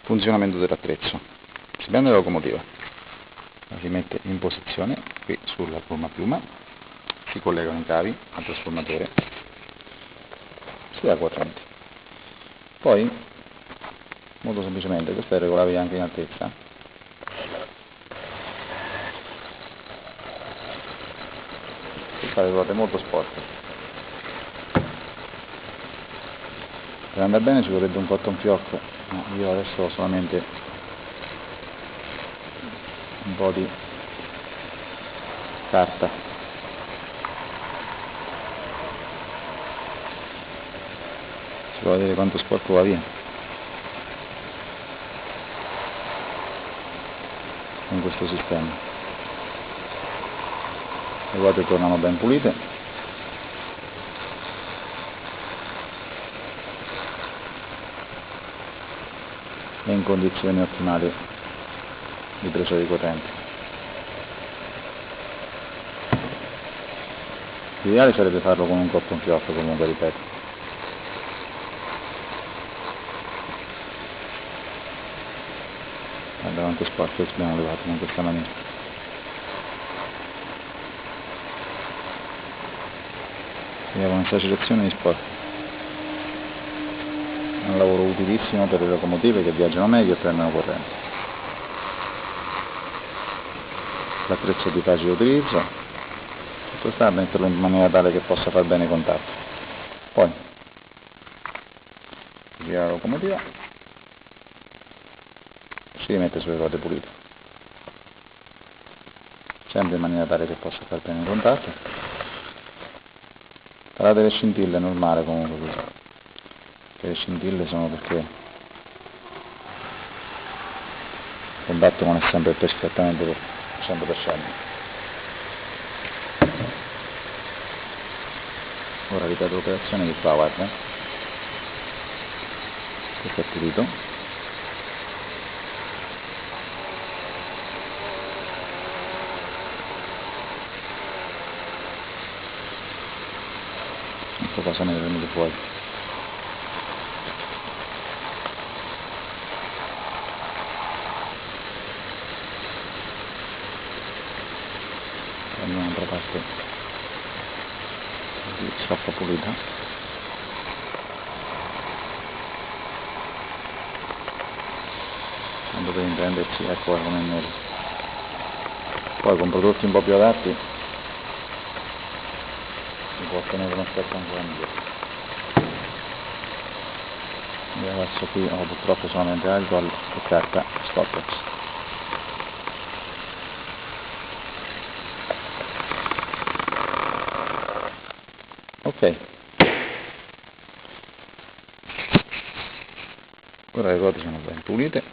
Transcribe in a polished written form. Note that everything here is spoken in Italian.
Funzionamento dell'attrezzo. Si prende la locomotiva, la si mette in posizione qui sulla piuma, si collegano i cavi al trasformatore, si dà corrente. Poi, molto semplicemente, questo è regolabile anche in altezza. Si fa le ruote molto sporche. Per andare bene ci vorrebbe un cotton fioc, ma io adesso ho solamente un po' di carta. Si può vedere quanto sporco va via con questo sistema. Le ruote tornano ben pulite. E in condizioni ottimali di presa di corrente. L'ideale sarebbe farlo con un cotton fioc, comunque, ripeto. Guarda quanto sporco abbiamo levato in questa maniera. Vediamo una esacellazione di sporco. È un lavoro utilissimo per le locomotive che viaggiano meglio e prendono corrente. L'attrezzo è di facile utilizzo, tutto sta a metterlo in maniera tale che possa far bene i contatti. Poi si gira la locomotiva, si rimette sulle ruote pulite, sempre in maniera tale che possa far bene i contatti. Farà delle scintille, normale comunque così. Le scintille sono perché il contatto non è sempre perfettamente per 100%. Ora ripeto l'operazione che fa, guarda, questo è pulito, questa cosa ne è venuto fuori. Un'altra parte di stoffa pulita, quando per intenderci, ecco come è nero. Poi con prodotti un po' più adatti si può ottenere un effetto ancora migliore. E adesso qui ho purtroppo solamente alcol e carta Stop-Ex. Ok, ora le ruote sono ben pulite.